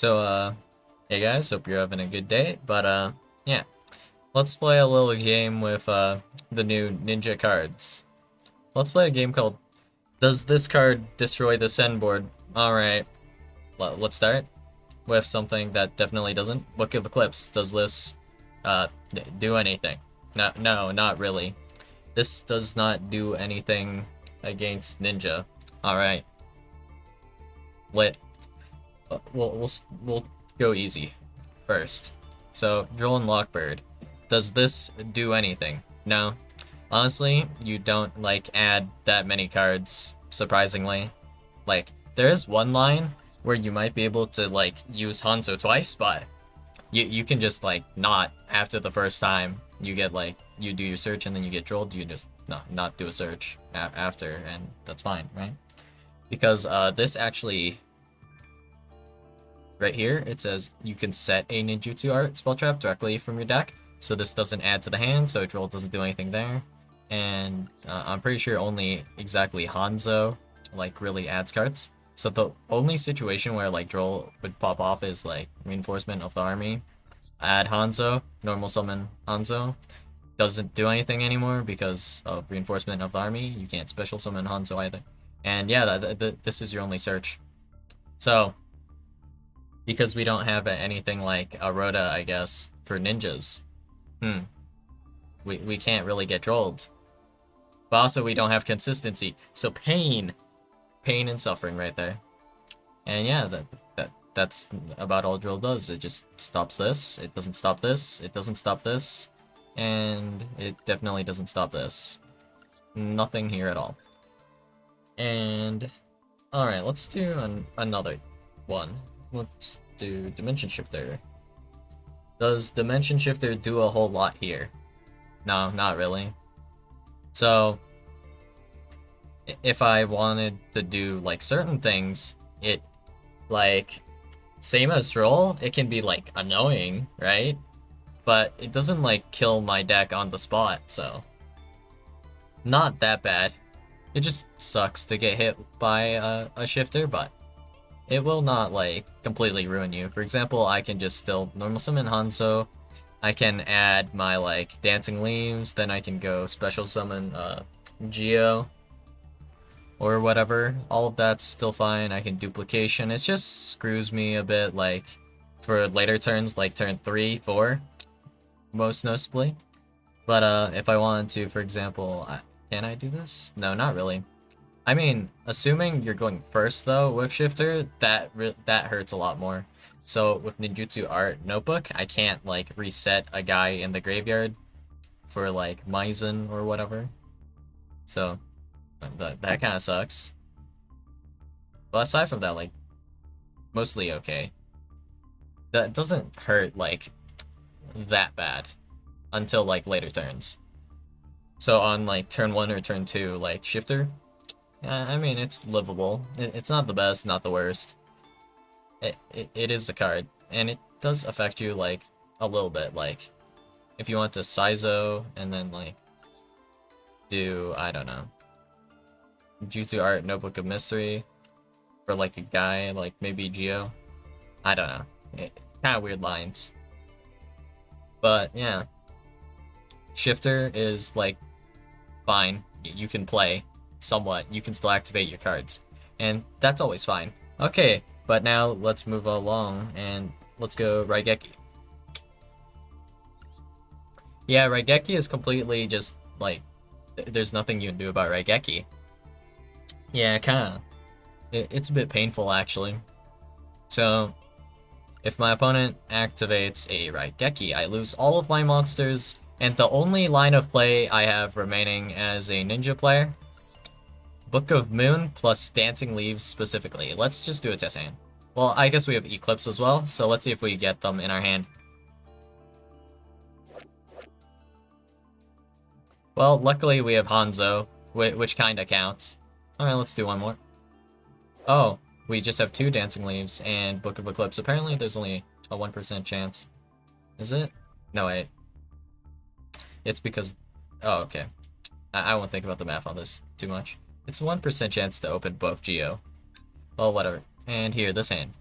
So, hey guys, hope you're having a good day. Yeah, let's play a little game with, the new ninja cards. Let's play a game called Does This Card Destroy the Send Board? Alright, let's start with something that definitely doesn't. Book of Eclipse. Does this, do anything? No, not really. This does not do anything against Ninja. Alright, lit. We'll go easy first. So, Droll and Lockbird. Does this do anything? No. Honestly, you don't, like, add that many cards, surprisingly. Like, there is one line where you might be able to, like, use Hanzo twice, but you can just, like, not after the first time. You get, like, you do your search and then you get Drolled, you just not do a search after, and that's fine, right? Because, this actually right here, it says you can set a ninjutsu art spell trap directly from your deck, so this doesn't add to the hand, so Droll doesn't do anything there. And I'm pretty sure only exactly Hanzo like really adds cards. So the only situation where like Droll would pop off is like reinforcement of the army. Add Hanzo, normal summon Hanzo. Doesn't do anything anymore because of reinforcement of the army. You can't special summon Hanzo either. And yeah, this is your only search. So because we don't have anything like a Rhoda, I guess, for ninjas. We can't really get trolled. But also we don't have consistency. So pain. Pain and suffering right there. And yeah, that's about all Drill does. It just stops this. It doesn't stop this. It doesn't stop this. And it definitely doesn't stop this. Nothing here at all. And alright, let's do another one. Let's do Dimension Shifter. Does Dimension Shifter do a whole lot here? No, not really. So, if I wanted to do, like, certain things, it, like, same as Droll, it can be, like, annoying, right? But it doesn't, like, kill my deck on the spot, so not that bad. It just sucks to get hit by a shifter, but it will not, like, completely ruin you. For example, I can just still normal summon Hanzo. I can add my, like, Dancing Leaves, then I can go special summon, yugioh, or whatever. All of that's still fine. I can duplication. It just screws me a bit, like, for later turns, like turn 3, 4, most noticeably. But, if I wanted to, for example, can I do this? No, not really. I mean, assuming you're going first though with Shifter, that hurts a lot more. So with Ninjutsu Art Notebook, I can't like reset a guy in the graveyard for like Maizen or whatever. So that kind of sucks. But aside from that, like mostly okay. That doesn't hurt like that bad until like later turns. So on like turn 1 or turn 2, like Shifter, I mean, it's livable. It's not the best, not the worst. It is a card, and it does affect you, like, a little bit. Like, if you want to Saizo, and then, like, do, I don't know, Jutsu Art Notebook of Mystery, for, like, a guy, like, maybe yugioh. I don't know. Kind of weird lines. But, yeah. Shifter is, like, fine. You can play. Somewhat, you can still activate your cards, and that's always fine. Okay, but now let's move along and let's go Raigeki. Yeah, Raigeki is completely just like there's nothing you can do about Raigeki. Yeah, kinda. It's a bit painful actually. So if my opponent activates a Raigeki, I lose all of my monsters, and the only line of play I have remaining as a ninja player, Book of Moon plus Dancing Leaves specifically. Let's just do a test hand. Well, I guess we have Eclipse as well, so let's see if we get them in our hand. Well, luckily we have Hanzo, which kinda counts. Alright, let's do one more. Oh, we just have 2 Dancing Leaves and Book of Eclipse. Apparently there's only a 1% chance. Is it? No, wait. It's because... Oh, okay. I won't think about the math on this too much. It's a 1% chance to open both yugioh. Well, whatever. And here, this hand.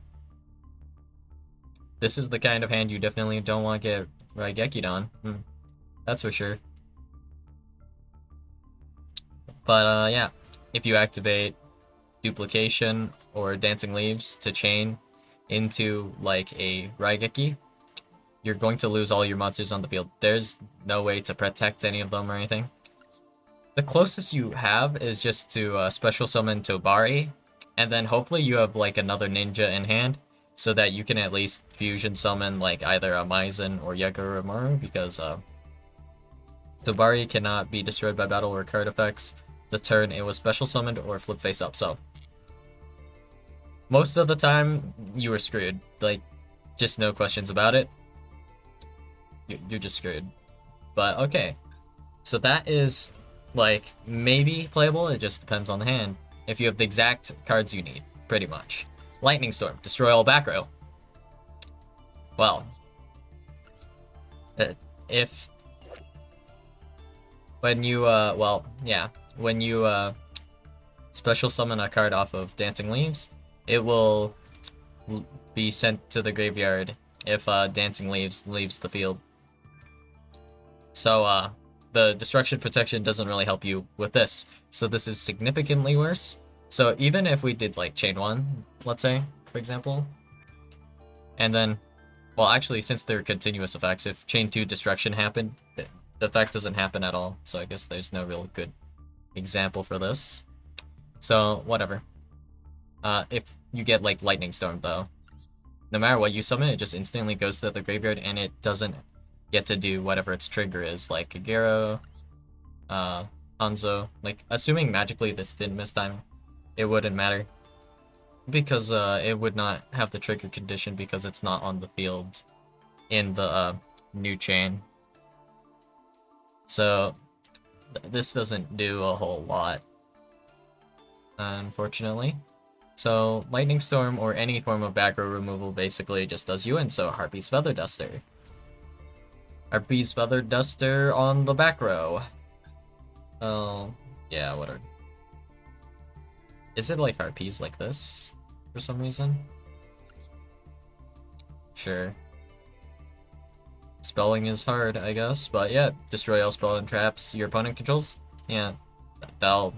This is the kind of hand you definitely don't want to get Raigeki'd on. That's for sure. But yeah, if you activate Duplication or Dancing Leaves to chain into like a Raigeki, you're going to lose all your monsters on the field. There's no way to protect any of them or anything. The closest you have is just to special summon Tobari, and then hopefully you have like another ninja in hand, so that you can at least fusion summon like either a Maizen or Yagoromaru, because Tobari cannot be destroyed by battle or card effects the turn it was special summoned or flip face up, so most of the time you were screwed. Like, just no questions about it. You're just screwed. But okay, so that is like maybe playable. It just depends on the hand. If you have the exact cards you need, pretty much. Lightning Storm, destroy all back row. Well, if when you when you special summon a card off of Dancing Leaves, it will be sent to the graveyard if Dancing Leaves leaves the field. So the Destruction Protection doesn't really help you with this. So this is significantly worse. So even if we did like Chain 1, let's say, for example, and then, well actually since they're continuous effects, if Chain 2 Destruction happened, the effect doesn't happen at all. So I guess there's no real good example for this. So whatever. If you get like Lightning Storm though, no matter what you summon, it just instantly goes to the graveyard and it doesn't get to do whatever its trigger is, like Kagero, Hanzo. Like, assuming magically this didn't miss time, it wouldn't matter. Because it would not have the trigger condition because it's not on the field in the new chain. So, this doesn't do a whole lot, unfortunately. So, Lightning Storm or any form of back row removal basically just does you in, so Harpy's Feather Duster. Harpy's Feather Duster on the back row. Oh, yeah, what are... Is it like Harpies like this, for some reason? Sure. Spelling is hard, I guess, but yeah, destroy all spell and traps your opponent controls. Yeah, that'll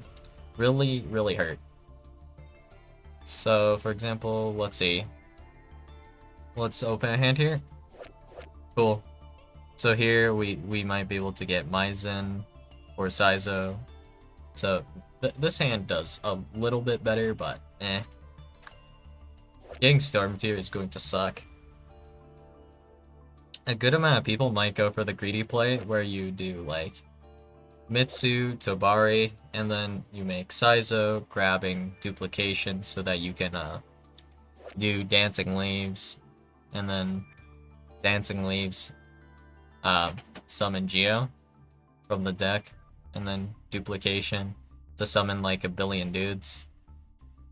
really, really hurt. So, for example, let's see. Let's open a hand here. Cool. So here we might be able to get Maizen or Saizo. So this hand does a little bit better, but eh. Getting Stormed here is going to suck. A good amount of people might go for the greedy play where you do like Mitsu, Tobari, and then you make Saizo, grabbing duplication so that you can do Dancing Leaves, and then Dancing Leaves summon Yugioh from the deck, and then duplication to summon like a billion dudes.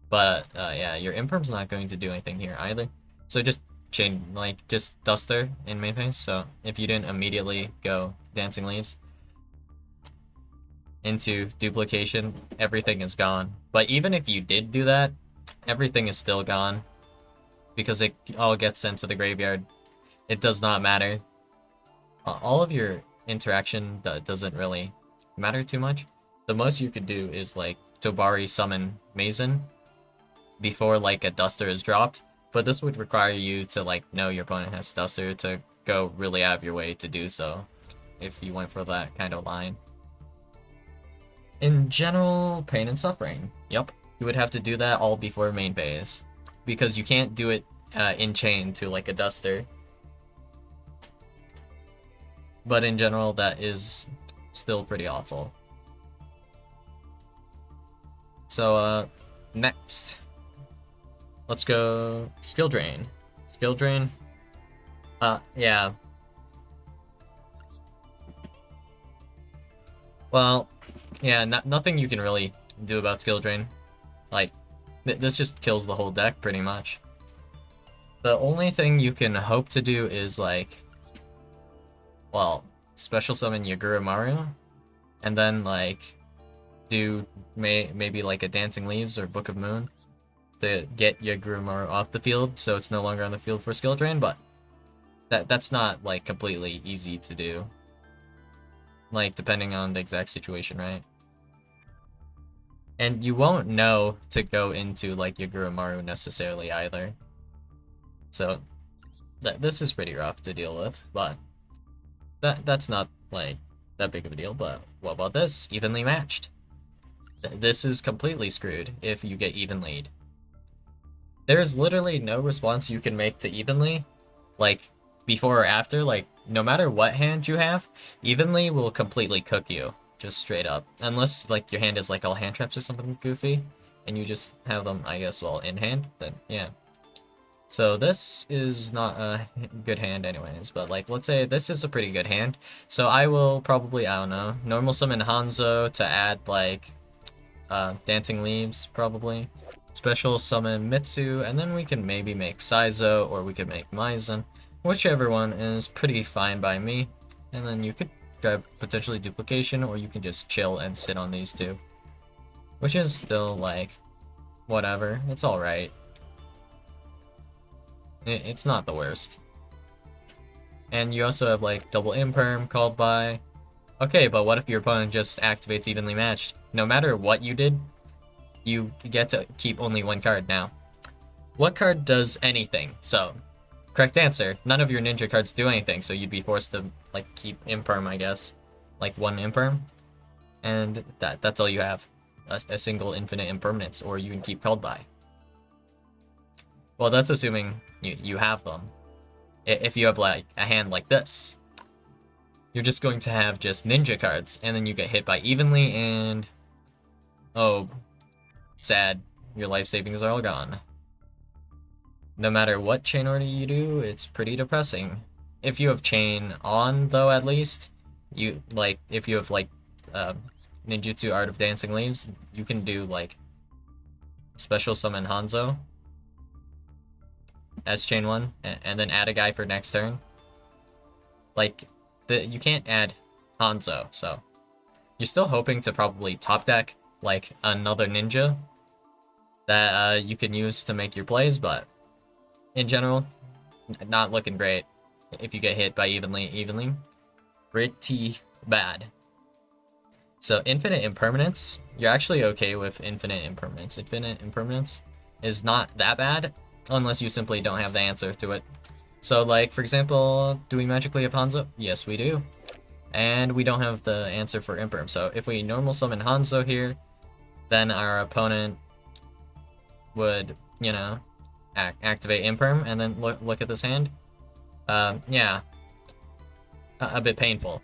But yeah, your Imperm's not going to do anything here either. So just chain, like, just Duster in main phase. So if you didn't immediately go Dancing Leaves into duplication, everything is gone. But even if you did do that, everything is still gone because it all gets sent to the graveyard. It does not matter. All of your interaction doesn't really matter too much. The most you could do is like Tobari summon Maizen before like a Duster is dropped, but this would require you to like know your opponent has Duster to go really out of your way to do so if you went for that kind of line. In general, pain and suffering. Yep, you would have to do that all before main phase because you can't do it in chain to like a Duster. But in general, that is still pretty awful. So, next. Let's go Skill Drain. Skill Drain. Yeah. Well, yeah, nothing you can really do about Skill Drain. Like, this just kills the whole deck, pretty much. The only thing you can hope to do is, like, well, special summon Yagoromaru, and then like do maybe like a Dancing Leaves or Book of Moon to get Yagoromaru off the field so it's no longer on the field for skill drain, but That's not like completely easy to do. Like depending on the exact situation, right? And you won't know to go into like Yugioh necessarily either. So this is pretty rough to deal with, but that's not like that big of a deal. But what about this? Evenly matched. This is completely screwed if you get even lead. There is literally no response you can make to evenly, like before or after. Like no matter what hand you have, evenly will completely cook you, just straight up. Unless like your hand is like all hand traps or something goofy, and you just have them, I guess, well in hand. Then yeah. So this is not a good hand anyways, but like let's say this is a pretty good hand. So I will probably, I don't know, normal summon Hanzo to add like Dancing Leaves probably. Special summon Mitsu, and then we can maybe make Saizo or we could make Maizen. Whichever one is pretty fine by me. And then you could grab potentially duplication, or you can just chill and sit on these two. Which is still like, whatever, it's alright. It's not the worst. And you also have like double imperm called by. Okay, but what if your opponent just activates evenly matched? No matter what you did, you get to keep only one card now. What card does anything? So, correct answer, none of your ninja cards do anything, so you'd be forced to like keep imperm, I guess. Like one imperm. And that's all you have. A single infinite impermanence, or you can keep called by. Well, that's assuming you have them. If you have like a hand like this, you're just going to have just ninja cards, and then you get hit by evenly, and oh, sad, your life savings are all gone. No matter what chain order you do, it's pretty depressing. If you have chain on, though, at least, you like if you have like ninjutsu Art of Dancing Leaves, you can do like special summon Hanzo as chain 1, and then add a guy for next turn. Like you can't add Hanzo, so you're still hoping to probably top deck like another ninja that you can use to make your plays, but in general, not looking great if you get hit by evenly. Pretty bad. So infinite impermanence, you're actually okay with infinite impermanence. Infinite impermanence is not that bad unless you simply don't have the answer to it. So like, for example, do we magically have Hanzo? Yes, we do. And we don't have the answer for imperm. So if we normal summon Hanzo here, then our opponent would, you know, activate imperm, and then look at this hand. Yeah, a bit painful.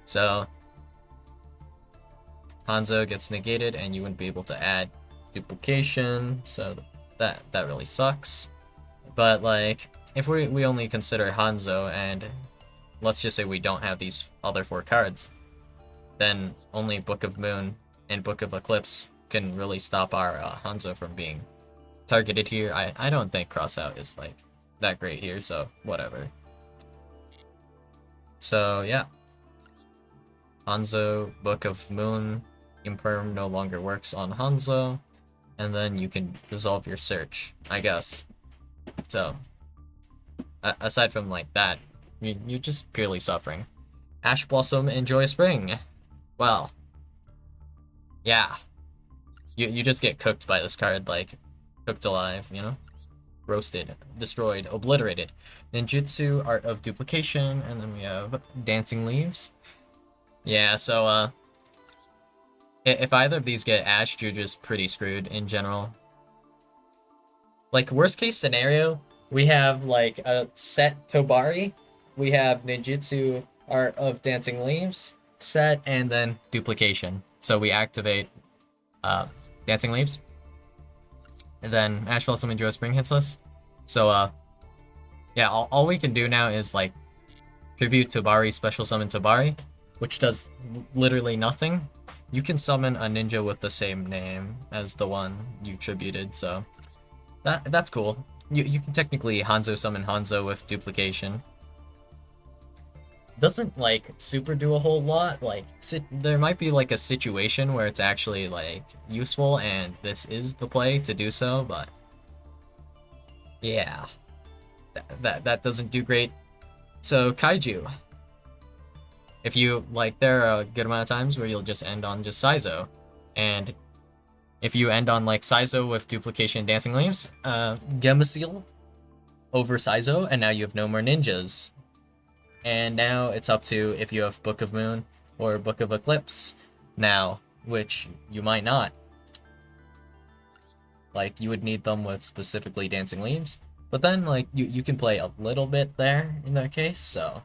So Hanzo gets negated, and you wouldn't be able to add duplication. So that really sucks. But like, if we only consider Hanzo, and let's just say we don't have these other 4 cards, then only Book of Moon and Book of Eclipse can really stop our Hanzo from being targeted here. I don't think Crossout is like that great here, so whatever. So yeah, Hanzo, Book of Moon, Imperm no longer works on Hanzo, and then you can resolve your search, I guess. So aside from like that, you're just purely suffering. Ash Blossom, Enjoy Spring. Well, yeah, you just get cooked by this card, like cooked alive, you know? Roasted, destroyed, obliterated. Ninjutsu, Art of Duplication, and then we have Dancing Leaves. Yeah, so if either of these get ashed, you're just pretty screwed in general. Like, worst case scenario, we have like a set Tobari, we have Ninjutsu Art of Dancing Leaves set, and then duplication. So we activate Dancing Leaves, and then Ash Blossom Enjoy Spring hits us. So yeah, all we can do now is like tribute Tobari, special summon Tobari, which does literally nothing. You can summon a ninja with the same name as the one you tributed, so that's cool. You can technically Hanzo summon Hanzo with duplication. Doesn't like super do a whole lot. Like there might be like a situation where it's actually like useful, and this is the play to do so, but yeah, that doesn't do great. So Kaiju. If you like, there are a good amount of times where you'll just end on just Saizo, and if you end on like Saizo with duplication and dancing leaves, Gemasil over Saizo, and now you have no more ninjas. And now it's up to if you have Book of Moon or Book of Eclipse now, which you might not. Like, you would need them with specifically dancing leaves, but then like you can play a little bit there in that case, so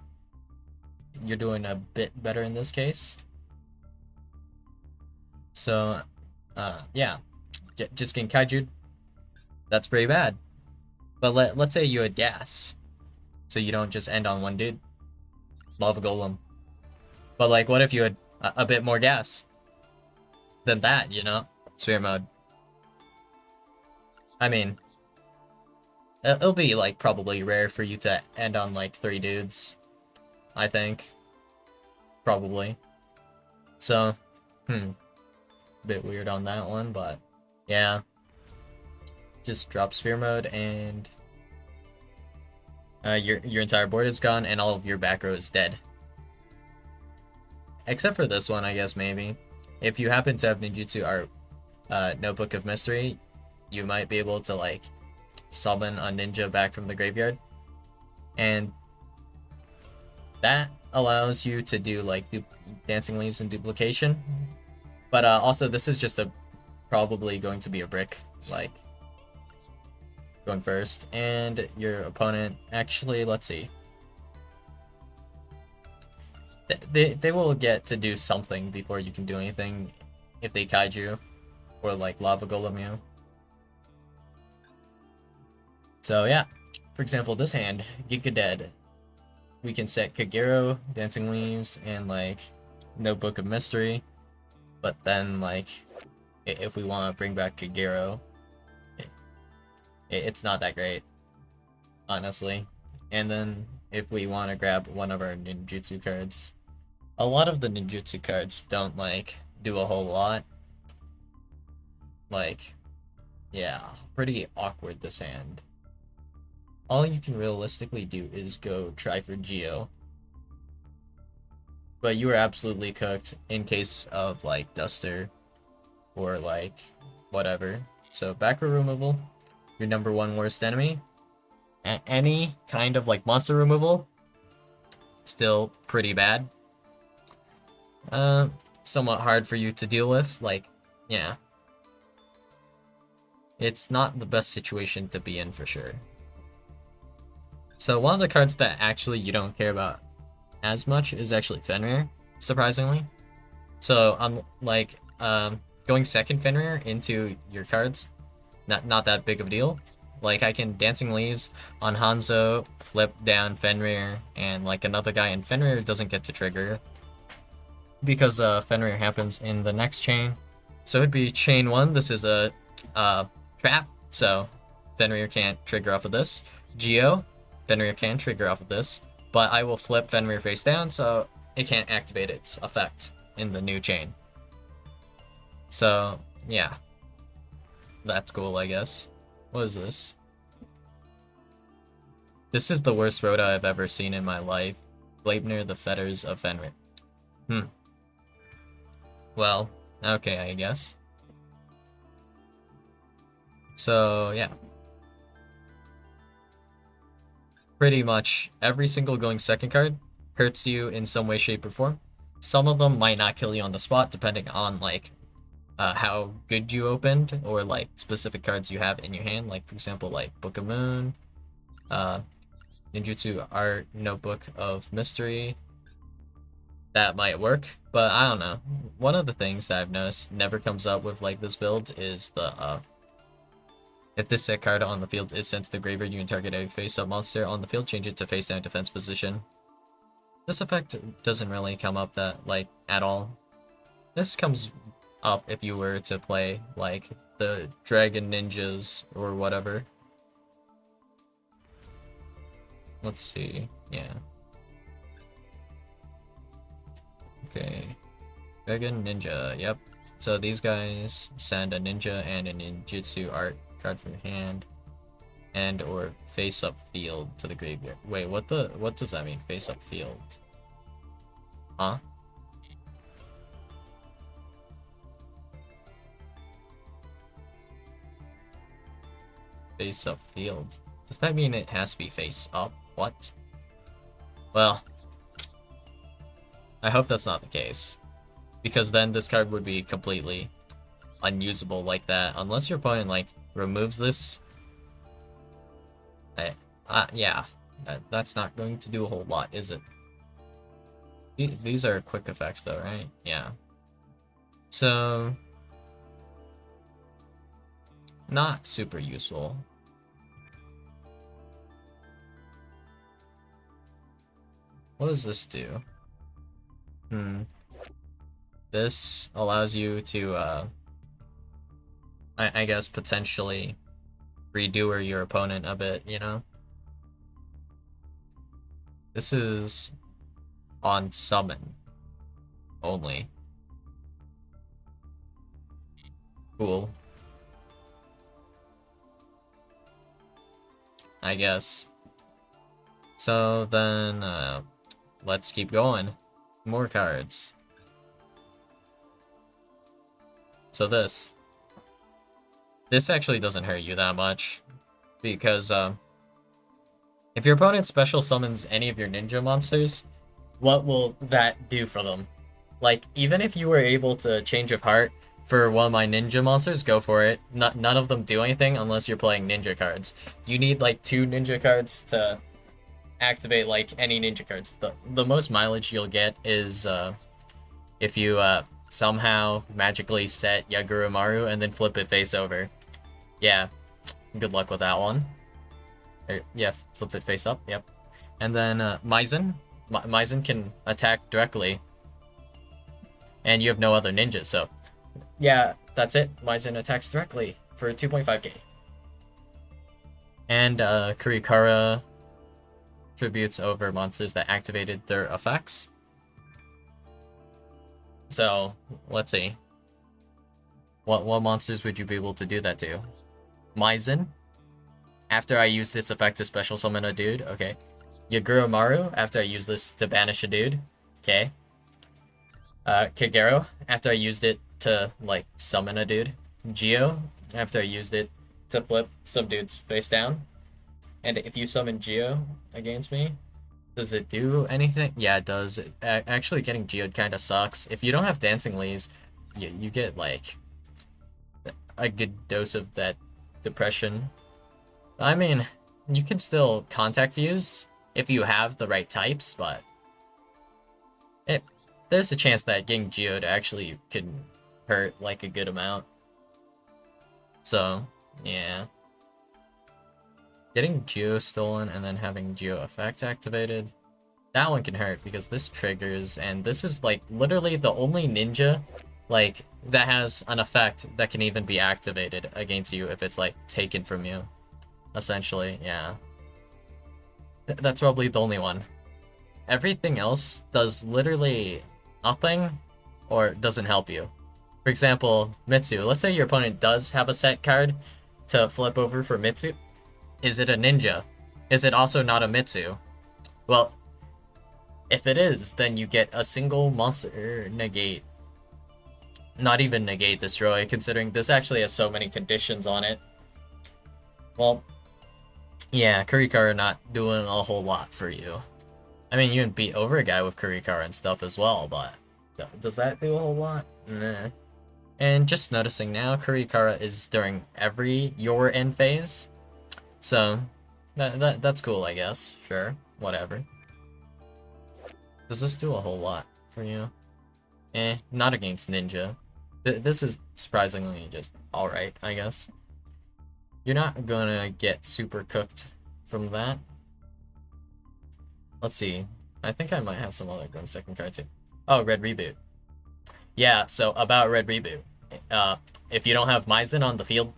you're doing a bit better in this case. So yeah, just getting Kaiju, that's pretty bad. But let's say you had gas, so you don't just end on one dude. Lava Golem. But like, what if you had a bit more gas than that, you know? Sphere mode. I mean, it'll be like probably rare for you to end on like 3 dudes, I think. Probably. So, bit weird on that one, but yeah. Just drop sphere mode and your entire board is gone and all of your back row is dead. Except for this one, I guess, maybe. If you happen to have ninjutsu art Notebook of Mystery, you might be able to like summon a ninja back from the graveyard, and that allows you to do like dancing leaves and duplication. But also, this is just probably going to be a brick, like going first, and your opponent actually, let's see, they will get to do something before you can do anything if they kaiju or like lava golem you. So yeah, for example, this hand, Giga Dead, we can set Kagero, Dancing Leaves, and like Notebook of Mystery, but then like if we want to bring back Kagero, it's not that great, honestly. And then if we want to grab one of our ninjutsu cards, a lot of the ninjutsu cards don't like do a whole lot. Like, yeah, pretty awkward this hand. All you can realistically do is go try for Geo. But you are absolutely cooked in case of like Duster or like whatever. So back row removal, your number 1 worst enemy. Any kind of like monster removal, still pretty bad. Somewhat hard for you to deal with, like, yeah. It's not the best situation to be in for sure. So one of the cards that actually you don't care about as much is actually Fenrir, surprisingly. So I'm like, going second Fenrir into your cards, not that big of a deal. Like, I can Dancing Leaves on Hanzo, flip down Fenrir, and like another guy, and Fenrir doesn't get to trigger because Fenrir happens in the next chain. So it'd be chain 1. This is a trap, so Fenrir can't trigger off of this. Geo, Fenrir can trigger off of this, but I will flip Fenrir face down, so it can't activate its effect in the new chain. So yeah, that's cool, I guess. What is this? This is the worst Rhoda I've ever seen in my life. Gleipnir, the Fetters of Fenrir. Well, okay, I guess. So, yeah. Pretty much every single going second card hurts you in some way, shape, or form. Some of them might not kill you on the spot, depending on, like, how good you opened, or, like, specific cards you have in your hand. Like, for example, like, Book of Moon, Ninjutsu Art, Notebook of Mystery. That might work, but I don't know. One of the things that I've noticed never comes up with like this build is the if this set card on the field is sent to the graveyard, you can target a face-up monster on the field, change it to face-down defense position. This effect doesn't really come up that like at all. This comes up if you were to play like the Dragon Ninjas or whatever. Let's see, yeah. Okay, Dragon Ninja, yep. So these guys send a ninja and a ninjutsu art card from your hand. and or face up field to the graveyard. Wait, what does that mean? Face up field? Huh? Face up field. Does that mean it has to be face up? What? Well, I hope that's not the case. Because then this card would be completely unusable like that. Unless your opponent, like, removes this. Yeah. That's not going to do a whole lot, is it? These are quick effects though, right? Yeah. So... not super useful. What does this do? This allows you to, I guess, potentially redo your opponent a bit, you know? This is on summon only. Cool. I guess. So then, let's keep going. More cards. So this actually doesn't hurt you that much, because if your opponent special summons any of your ninja monsters, what will that do for them? Like, even if you were able to change of heart for one of my ninja monsters, go for it. None of them do anything unless you're playing ninja cards. You need like 2 ninja cards to activate like any ninja cards. The most mileage you'll get is if you somehow magically set Yagura and then flip it face over. Yeah, good luck with that one. Yeah, flip it face up, yep. And then Maizen. Maizen can attack directly. And you have no other ninjas, so... yeah, that's it. Maizen attacks directly for 2.5k. And Kurikara tributes over monsters that activated their effects. So, let's see. What monsters would you be able to do that to? Maizen. After I use this effect to special summon a dude, okay. Yagura after I use this to banish a dude, okay. Kagero, after I used it to, like, summon a dude. Yugioh, after I used it to flip some dudes face down. And if you summon Yugioh against me, does it do anything? Yeah, it does. Actually, getting Geode kind of sucks. If you don't have Dancing Leaves, you get, like, a good dose of that depression. I mean, you can still contact fuse if you have the right types, but there's a chance that getting Geode actually can hurt, like, a good amount. So, yeah. Getting Geo stolen and then having Geo effect activated, that one can hurt because this triggers, and this is like literally the only ninja like that has an effect that can even be activated against you if it's like taken from you. Essentially, yeah. That's probably the only one. Everything else does literally nothing or doesn't help you. For example, Mitsu. Let's say your opponent does have a set card to flip over for Mitsu. Is it a ninja? Is it also not a Mitsu? Well, if it is, then you get a single monster negate. Not even negate destroy, considering this actually has so many conditions on it. Well, yeah, Kurikara not doing a whole lot for you. I mean, you can beat over a guy with Kurikara and stuff as well, but does that do a whole lot? Nah. And just noticing now, Kurikara is during your end phase. So, that's cool, I guess. Sure, whatever. Does this do a whole lot for you? Not against Ninja. This is surprisingly just alright, I guess. You're not gonna get super cooked from that. Let's see. I think I might have some other gun second card too. Oh, Red Reboot. Yeah, so about Red Reboot. If you don't have Maizen on the field,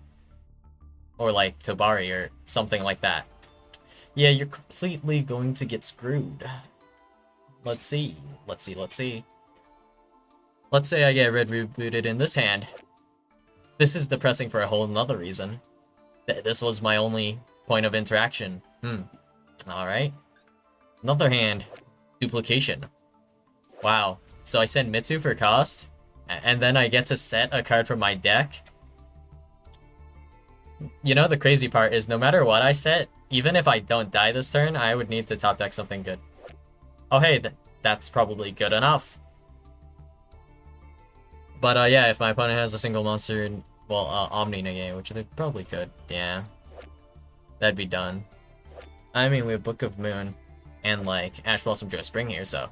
or like Tobari or something like that, yeah, you're completely going to get screwed. Let's see. Let's say I get Red Rebooted in this hand. This is depressing for a whole nother reason. This was my only Point of interaction. Alright. Another hand. Duplication. Wow. So I send Mitsu for cost, and then I get to set a card from my deck? You know, the crazy part is no matter what I set, even if I don't die this turn, I would need to top deck something good. Oh hey, that's probably good enough. But yeah, if my opponent has a single monster, well, Omni negate, which they probably could, yeah. That'd be done. I mean, we have Book of Moon and, like, Ash Blossom Joy Spring here, so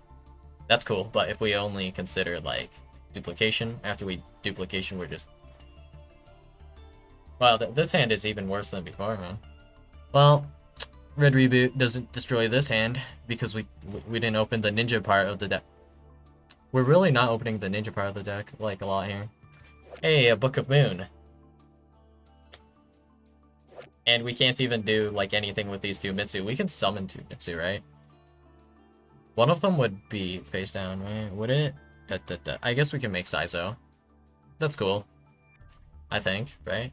that's cool. But if we only consider, like, duplication, after we duplication, we're just... Wow, this hand is even worse than before, man. Well, Red Reboot doesn't destroy this hand because we didn't open the ninja part of the deck. We're really not opening the ninja part of the deck, like, a lot here. Hey, a Book of Moon. And we can't even do, like, anything with these two Mitsu. We can summon two Mitsu, right? One of them would be face down, right? Would it? I guess we can make Saizo. That's cool. I think, right?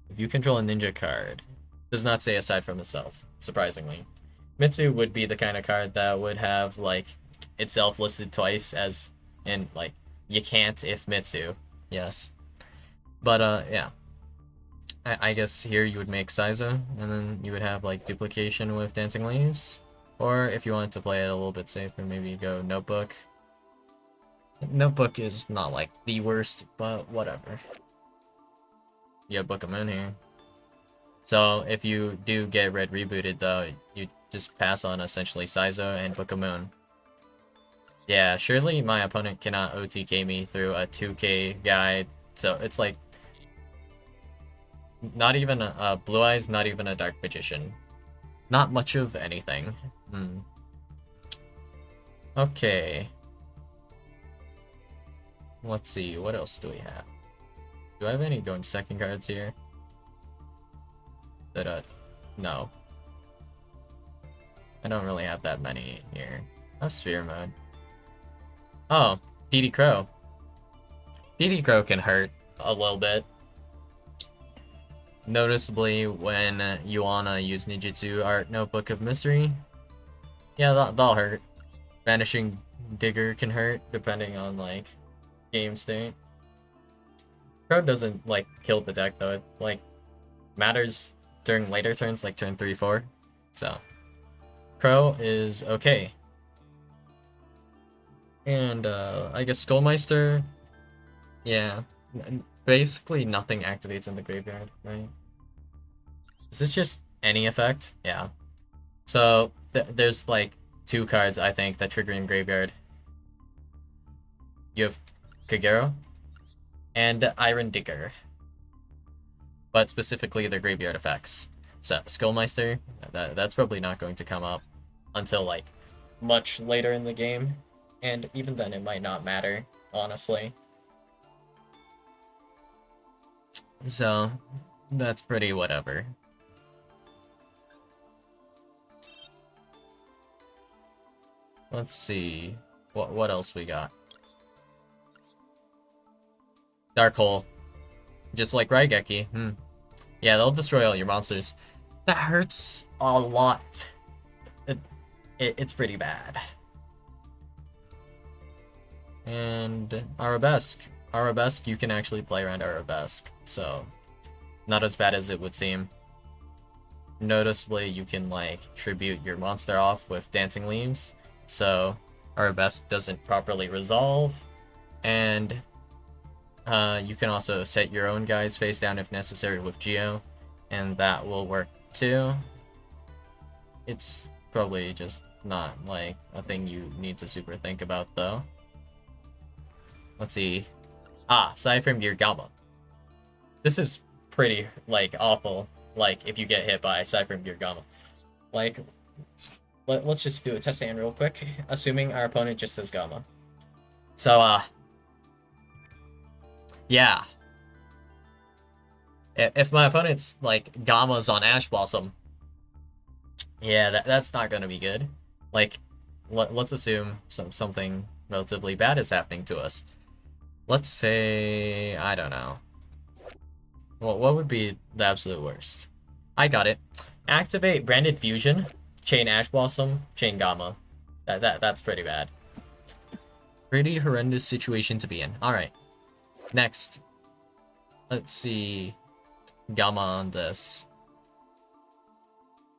If you control a ninja card, does not say aside from itself, surprisingly. Mitsu would be the kind of card that would have, like, itself listed twice as in, like, you can't if Mitsu. Yes. But, yeah. I guess here you would make Saizo, and then you would have, like, duplication with Dancing Leaves. Or if you wanted to play it a little bit safer, maybe you go Notebook. Notebook is not, like, the worst, but whatever. You have Book of Moon here. So if you do get Red rebooted, though, you just pass on essentially Saizo and Book of Moon. Yeah, surely my opponent cannot OTK me through a 2k guide, so it's like... Not even a Blue Eyes, not even a Dark Magician. Not much of anything. Okay. Let's see, what else do we have? Do I have any going second cards here? No. I don't really have that many here. I have Sphere Mode. Oh, DD Crow. DD Crow can hurt a little bit. Noticeably when you wanna use Ninjutsu Art Notebook of Mystery. Yeah, that'll hurt. Vanishing Digger can hurt, depending on, like, game state. Crow doesn't, like, kill the deck, though. It, like, matters during later turns, like turn 3, 4. So, Crow is okay. And, I guess Skullmeister, yeah. Basically, nothing activates in the graveyard, right? Is this just any effect? Yeah. So, there's, like, 2 cards, I think, that trigger in graveyard. You have Kagero and Iron Digger. But specifically, their graveyard effects. So, Skullmeister, that's probably not going to come up until, like, much later in the game. And even then, it might not matter, honestly. So, that's pretty whatever. Let's see. What else we got? Dark Hole. Just like Raigeki. Yeah, they'll destroy all your monsters. That hurts a lot. It's pretty bad. And Arabesque. Arabesque, you can actually play around Arabesque, so not as bad as it would seem. Noticeably, you can, like, tribute your monster off with Dancing Leaves, so Arabesque doesn't properly resolve, and you can also set your own guys face down if necessary with Yugioh, and that will work too. It's probably just not, like, a thing you need to super think about, though. Let's see. Cypher Gear Gamma. This is pretty, like, awful, like, if you get hit by Cypher Gear Gamma. Like, let's just do a test hand real quick, assuming our opponent just says Gamma. So, yeah. If my opponent's, like, Gamma's on Ash Blossom, yeah, that's not gonna be good. Like, let's assume something relatively bad is happening to us. Let's say, I don't know. Well, what would be the absolute worst? I got it. Activate Branded Fusion, Chain Ash Blossom, Chain Gamma. That's pretty bad. Pretty horrendous situation to be in. Alright. Next. Let's see. Gamma on this.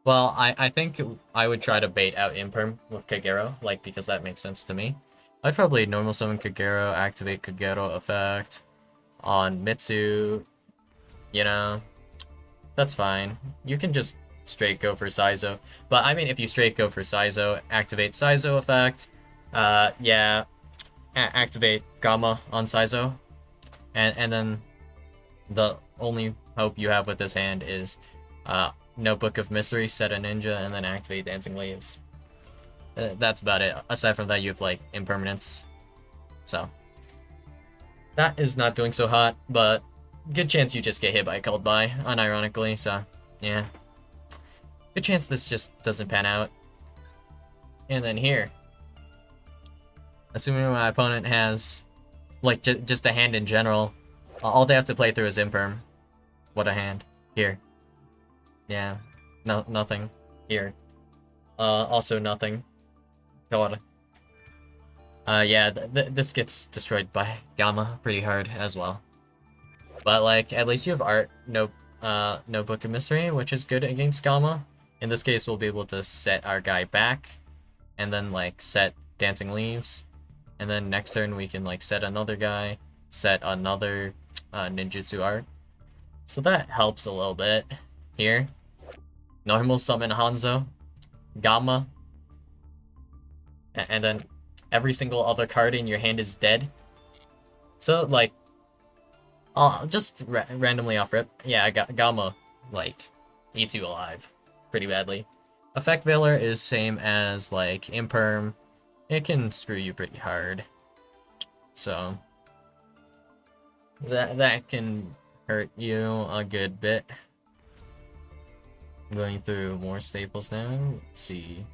Well, I think I would try to bait out Imperm with Kagero, like, because that makes sense to me. I'd probably normal summon Kagero, activate Kagero effect on Mitsu, you know. That's fine. You can just straight go for Saizo. But, I mean, if you straight go for Saizo, activate Saizo effect, yeah, activate Gamma on Saizo, and then the only hope you have with this hand is, Notebook of Mystery, set a ninja, and then activate Dancing Leaves. That's about it. Aside from that, you have, like, impermanence. So, that is not doing so hot, but good chance you just get hit by Called By, unironically, so, yeah. Good chance this just doesn't pan out. And then here. Assuming my opponent has, like, just a hand in general, all they have to play through is Imperm. What a hand. Here. Yeah. No, nothing. Here. Also nothing. God. Yeah, this gets destroyed by Gamma pretty hard as well. But, like, at least you have Art, Notebook of Mystery, which is good against Gamma. In this case, we'll be able to set our guy back, and then, like, set Dancing Leaves. And then next turn, we can, like, set another guy, set another ninjutsu art. So that helps a little bit here. Normal summon Hanzo, Gamma, and then every single other card in your hand is dead. So, like, just randomly off rip, yeah, Gamma, like, eats you alive pretty badly. Effect Veiler is same as, like, Imperm. It can screw you pretty hard. So, that can hurt you a good bit. I'm going through more staples now. Let's see.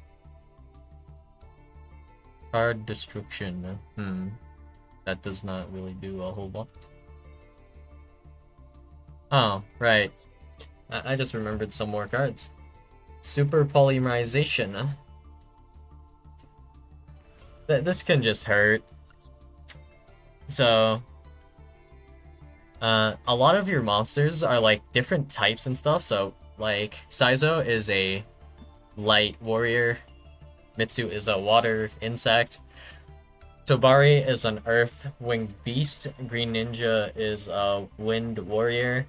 Card Destruction. That does not really do a whole lot. Oh, right. I just remembered some more cards. Super Polymerization. This can just hurt. So, a lot of your monsters are, like, different types and stuff, so, like, Saizo is a light warrior, Mitsu is a water insect, Tobari is an earth winged beast, Green Ninja is a wind warrior,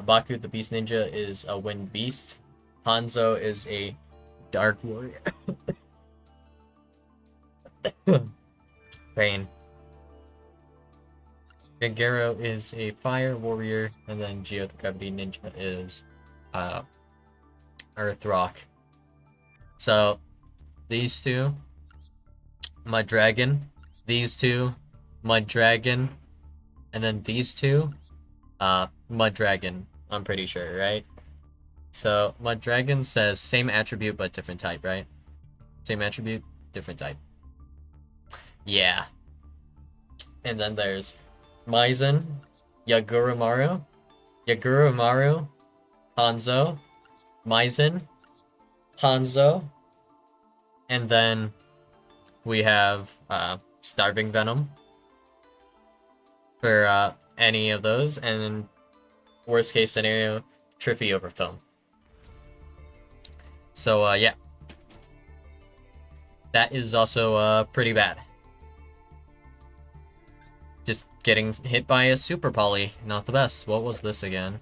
Baku the Beast Ninja is a wind beast, Hanzo is a dark warrior. Pain. Kagero is a fire warrior, and then Geo the Gravity Ninja is Earth Rock. So, these two, Mud Dragon, these two, Mud Dragon, and then these two, Mud Dragon, I'm pretty sure, right? So, Mud Dragon says same attribute but different type, right? Same attribute, different type. Yeah. And then there's Maizen, Yagurumaru, Hanzo, Maizen, Hanzo, and then we have Starving Venom for any of those, and then worst case scenario, Triffy Overtone. So yeah, that is also pretty bad. Just getting hit by a Super Poly, not the best. What was this again?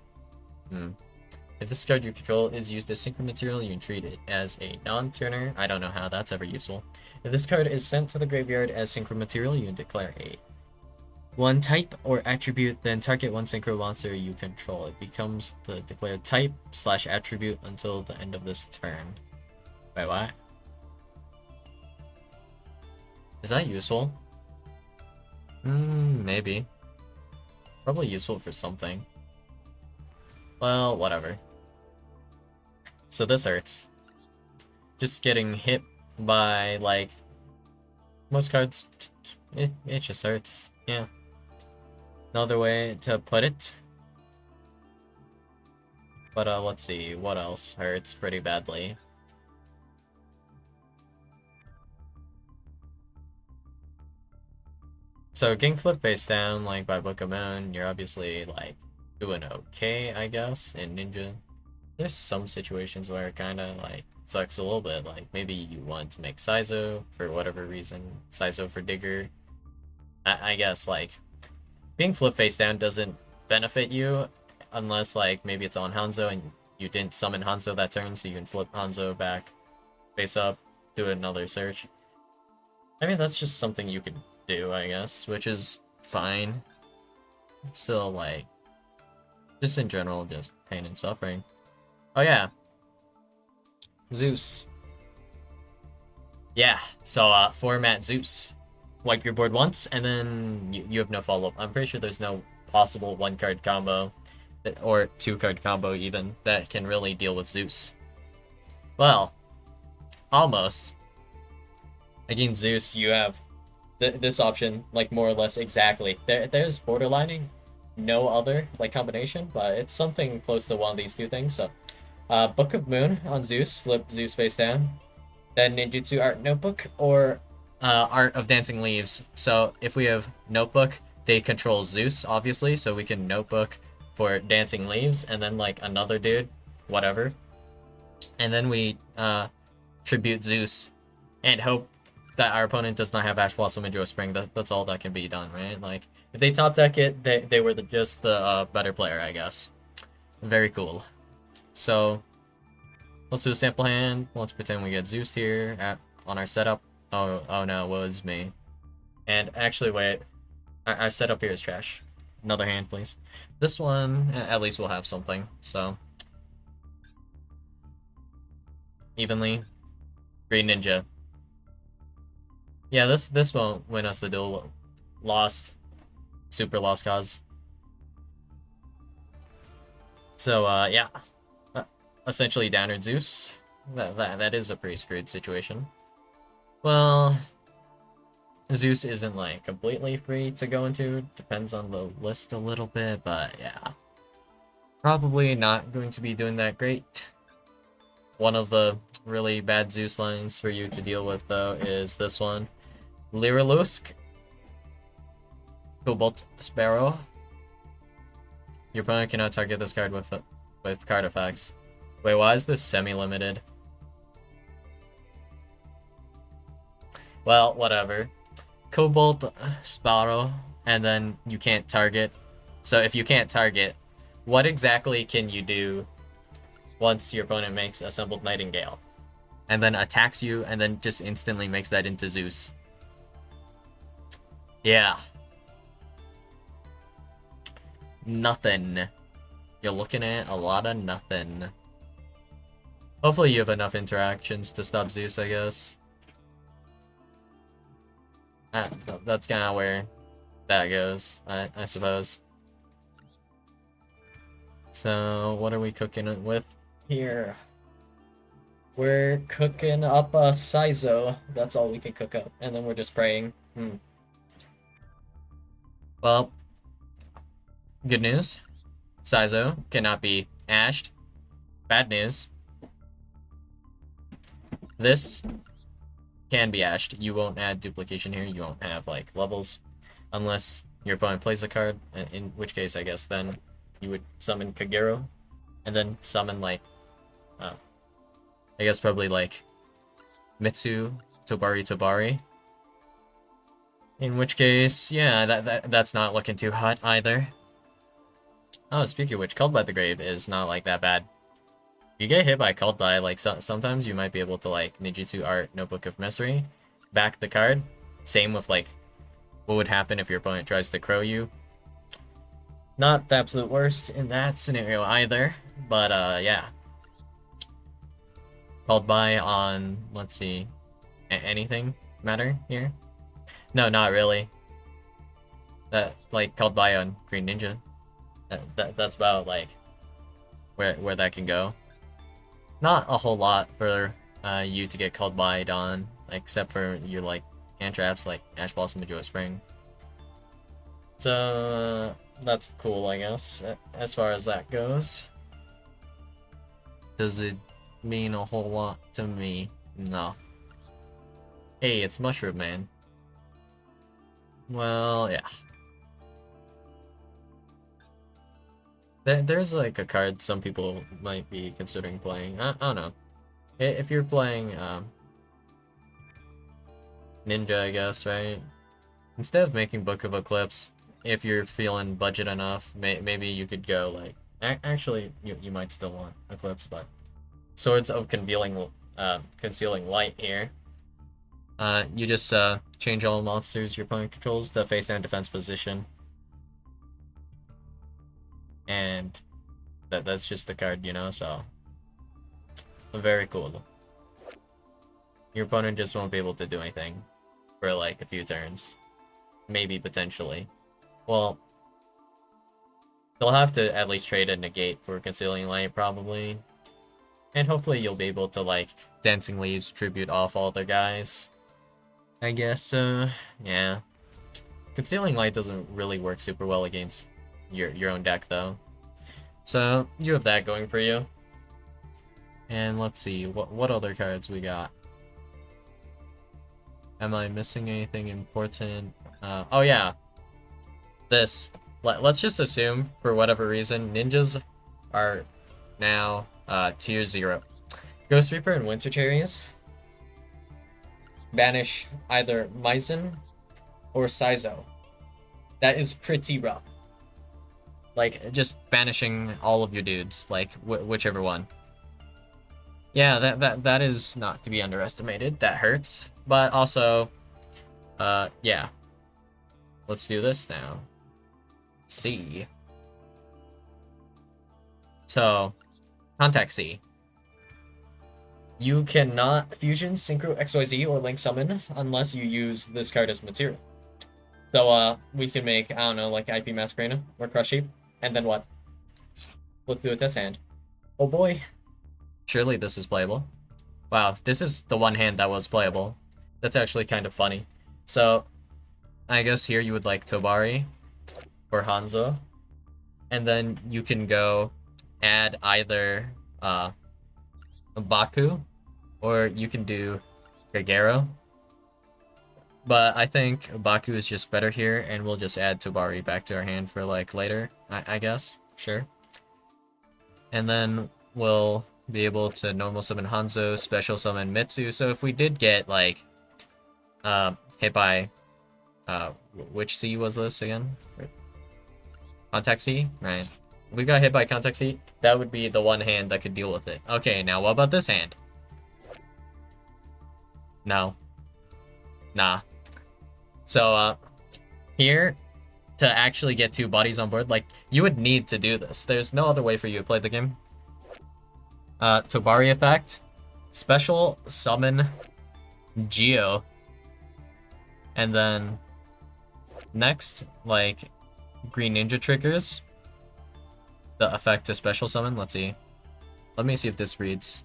If this card you control is used as synchro material, you can treat it as a non-tuner. I don't know how that's ever useful. If this card is sent to the graveyard as synchro material, you can declare a one type or attribute, then target one synchro monster you control. It becomes the declared type / attribute until the end of this turn. Wait, what? Is that useful? Maybe. Probably useful for something. Well, whatever. So this hurts. Just getting hit by, like, most cards, it just hurts. Yeah. Another way to put it. But let's see, what else hurts pretty badly? So getting flip face down, like by Book of Moon, you're obviously like doing okay, I guess, in Ninja. There's some situations where it kinda like sucks a little bit, like maybe you want to make Saizo for whatever reason, Saizo for Digger. I guess like being flip face down doesn't benefit you unless like maybe it's on Hanzo and you didn't summon Hanzo that turn, so you can flip Hanzo back face up, do another search. I mean, that's just something you can do, I guess, which is fine. It's still, like, just in general, just pain and suffering. Oh, yeah. Zeus. Yeah, so, format Zeus. Wipe your board once, and then you have no follow-up. I'm pretty sure there's no possible one-card combo, or two-card combo, even, that can really deal with Zeus. Well, almost. Against Zeus, you have this option, like, more or less exactly. There's borderlining no other, like, combination, but it's something close to one of these two things, so. Book of Moon on Zeus, flip Zeus face down. Then Ninjutsu Art Notebook, or Art of Dancing Leaves. So if we have Notebook, they control Zeus, obviously, so we can Notebook for Dancing Leaves, and then, like, another dude, whatever. And then we tribute Zeus, and hope that our opponent does not have Ash Blossom into a Spring. That's all that can be done, right? Like, if they top deck it, they were just the better player, I guess. Very cool. So, let's do a sample hand. Let's pretend we get Zeus here on our setup. Oh no, it was me. And actually, wait. Our setup here is trash. Another hand, please. This one, at least we'll have something. So, evenly. Green Ninja. Yeah, this won't win us the duel. Lost. Super lost cause. So, yeah. Essentially Downer Zeus. That is a pretty screwed situation. Well, Zeus isn't, like, completely free to go into. Depends on the list a little bit, but yeah. Probably not going to be doing that great. One of the really bad Zeus lines for you to deal with, though, is this one. Lyrilusk. Cobalt Sparrow. Your opponent cannot target this card with card effects. Wait, why is this semi-limited? Well, whatever. Cobalt Sparrow, and then you can't target. So if you can't target, what exactly can you do once your opponent makes Assembled Nightingale? And then attacks you, and then just instantly makes that into Zeus. Yeah. Nothing. You're looking at a lot of nothing. Hopefully you have enough interactions to stop Zeus, I guess. That's kind of where that goes, I suppose. So, what are we cooking with here? We're cooking up a Saizo. That's all we can cook up. And then we're just praying. Well, good news. Saizo cannot be ashed. Bad news. This can be ashed. You won't add duplication here. You won't have, like, levels. Unless your opponent plays a card. In which case, I guess, then you would summon Kagero. And then summon, like, I guess probably, like, Mitsu, Tobari. In which case, yeah, that's not looking too hot either. Oh, speaking of which, Called by the Grave is not, like, that bad. You get hit by Called by, like, sometimes you might be able to, like, Ninjutsu Art Notebook of Mystery, back the card. Same with, like, what would happen if your opponent tries to crow you. Not the absolute worst in that scenario either, but, yeah. Called by on, let's see, anything matter here? No, not really. That, like, Called by on Green Ninja. That's about, like, where that can go. Not a whole lot for you to get called by on, except for your, like, hand traps like Ash Blossom and Joy Spring. So that's cool, I guess, as far as that goes. Does it mean a whole lot to me? No. Hey, it's Mushroom Man. Well, yeah. There's like a card some people might be considering playing. I don't know. If you're playing Ninja, I guess, right? Instead of making Book of Eclipse, if you're feeling budget enough, maybe you could go like. Actually, you might still want Eclipse, but Swords of Concealing Light here. You just change all monsters your opponent controls to face down defense position, and that's just the card, you know. So very cool. Your opponent just won't be able to do anything for like a few turns, maybe potentially. Well, they'll have to at least trade a negate for Concealing Light probably, and hopefully you'll be able to like Dancing Leaves tribute off all their guys. I guess, yeah. Concealing Light doesn't really work super well against your own deck, though. So, you have that going for you. And let's see, what other cards we got? Am I missing anything important? Oh yeah. This. Let's just assume, for whatever reason, ninjas are now tier 0. Ghost Reaper and Winter Cherries. Banish either Myzen or Saizo. That is pretty rough. Like, just banishing all of your dudes, like, whichever one. Yeah, that is not to be underestimated. That hurts. But also, yeah. Let's do this now. C. So, Contact C. You cannot Fusion, Synchro, XYZ, or Link Summon unless you use this card as material. So, we can make, I don't know, like IP Masquerena or Crush Heap. And then what? Let's do a test hand. Oh boy. Surely this is playable. Wow, this is the one hand that was playable. That's actually kind of funny. So, I guess here you would like Tobari or Hanzo. And then you can go add either Baku, or you can do Gagero. But I think Baku is just better here, and we'll just add Tobari back to our hand for like later, I guess. Sure. And then we'll be able to normal summon Hanzo, special summon Mitsu. So if we did get like hit by which C was this again? Contact C? Right. If we got hit by Contact C, that would be the one hand that could deal with it. Okay, now what about this hand? No. Nah. So, here, to actually get 2 bodies on board, like, you would need to do this. There's no other way for you to play the game. Tobari effect. Special summon Yugioh. And then, next, like, Green Ninja triggers the effect to special summon. Let's see. Let me see if this reads.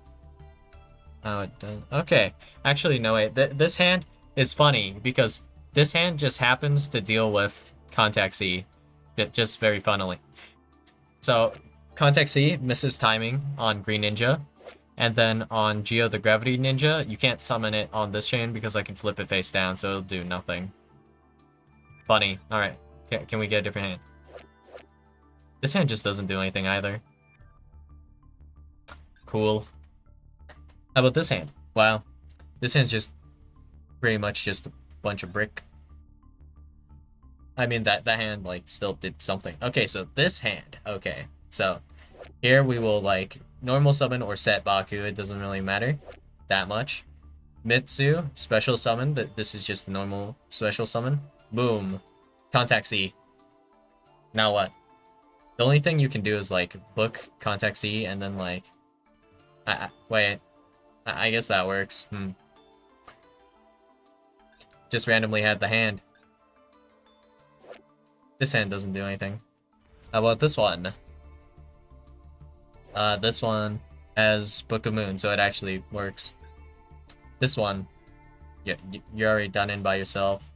Oh, it does. Okay. Actually, no, wait. This hand is funny because this hand just happens to deal with Contact C. Just very funnily. So, Contact C misses timing on Green Ninja. And then on Yugioh the Gravity Ninja, you can't summon it on this chain because I can flip it face down, so it'll do nothing. Funny. Alright. Can we get a different hand? This hand just doesn't do anything either. Cool. How about this hand? Wow. This hand's just pretty much just a bunch of brick. I mean, that hand, like, still did something. Okay, so this hand. Okay, so here we will, like, normal summon or set Baku. It doesn't really matter that much. Mitsu, special summon. This is just a normal special summon. Boom. Contact C. Now what? The only thing you can do is, like, book Contact C and then, like... wait. I guess that works. Just randomly had the hand. This hand doesn't do anything. How about this one? This one has Book of Moon, so it actually works. This one, yeah, you're already done in by yourself.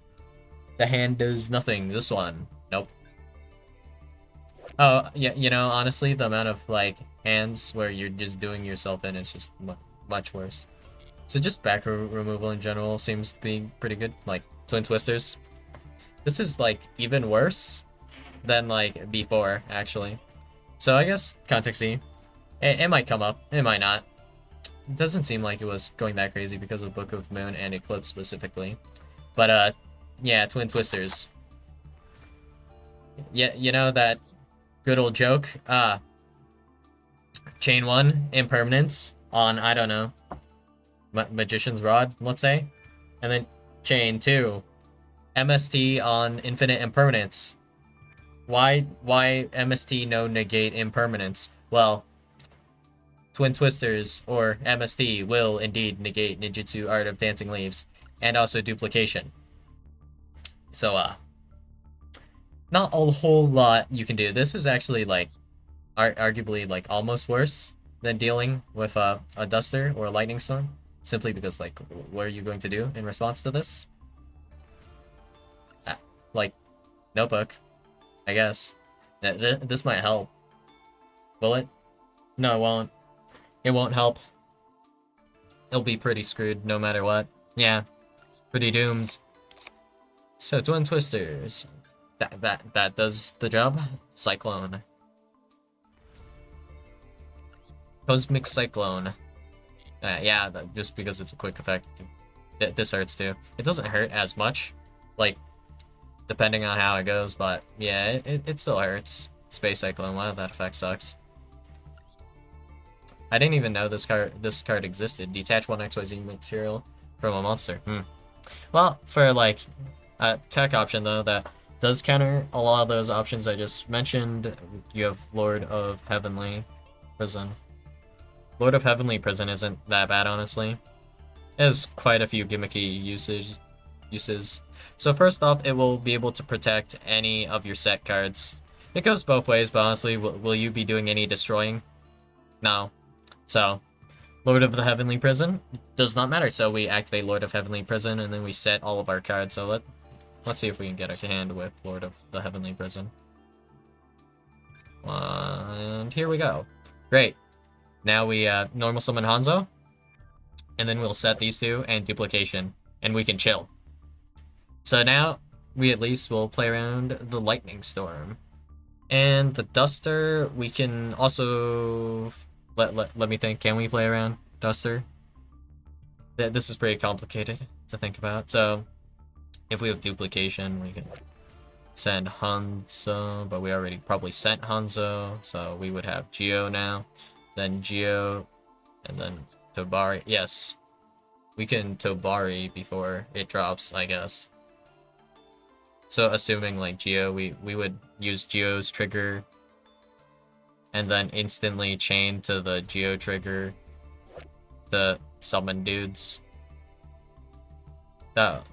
The hand does nothing. This one, nope. Oh, yeah, you know, honestly, the amount of, like, hands where you're just doing yourself in is just much worse. So just back removal in general seems to be pretty good. Like, Twin Twisters. This is, like, even worse than, like, before, actually. So I guess Context C. It might come up. It might not. It doesn't seem like it was going that crazy because of Book of Moon and Eclipse specifically. But, yeah, Twin Twisters. Yeah, you know that good old joke? Chain 1, Impermanence on, I don't know, Magician's Rod, let's say. And then Chain 2, MST on Infinite Impermanence. Why MST no negate impermanence? Well, Twin Twisters or MST will indeed negate Ninjutsu Art of Dancing Leaves and also duplication. So not a whole lot you can do. This is actually like arguably like almost worse than dealing with a duster or a lightning storm, simply because like what are you going to do in response to this? Like notebook, I guess. This might help. Will it? No, it won't. It won't help. It'll be pretty screwed no matter what. Yeah, pretty doomed. So Twin Twisters. That does the job. Cyclone. Cosmic Cyclone. Yeah, just because it's a quick effect. This hurts too. It doesn't hurt as much, like, depending on how it goes, but yeah, it still hurts. Space Cyclone, wow, that effect sucks. I didn't even know this card existed. Detach 1 XYZ material from a monster. Well, for like a tech option though, that does counter a lot of those options I just mentioned. You have Lord of Heavenly Prison. Lord of Heavenly Prison isn't that bad, honestly. It has quite a few gimmicky uses. So first off, it will be able to protect any of your set cards. It goes both ways, but honestly, will you be doing any destroying? No. So, Lord of the Heavenly Prison does not matter. So we activate Lord of Heavenly Prison, and then we set all of our cards. So let's see if we can get a hand with Lord of the Heavenly Prison. And here we go. Great. Now we normal summon Hanzo, and then we'll set these two and duplication, and we can chill. So now we at least will play around the Lightning Storm. And the Duster, we can also... Let me think, can we play around Duster? This is pretty complicated to think about. So, if we have duplication, we can send Hanzo, but we already probably sent Hanzo, so we would have Yugioh now, then Yugioh, and then Tobari. Yes, we can Tobari before it drops, I guess. So assuming like Yugioh, we would use Yugioh's trigger, and then instantly chain to the Yugioh trigger to summon dudes. That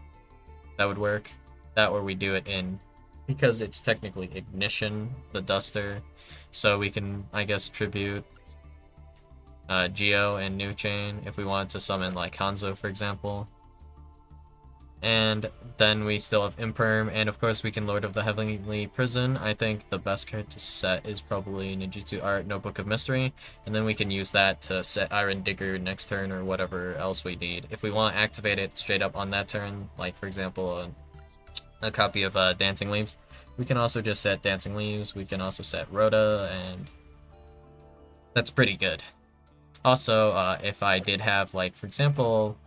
would work. That or we do it in, because it's technically Ignition, the Duster, so we can, I guess, tribute Yugioh and New Chain if we wanted to summon like Hanzo, for example. And then we still have Imperm, and of course we can Lord of the Heavenly Prison. I think the best card to set is probably Ninjutsu Art, Notebook of Mystery, and then we can use that to set Iron Digger next turn or whatever else we need. If we want to activate it straight up on that turn, like for example a copy of Dancing Leaves, we can also just set Dancing Leaves, we can also set Rhoda, and that's pretty good. Also, if I did have, like, for example,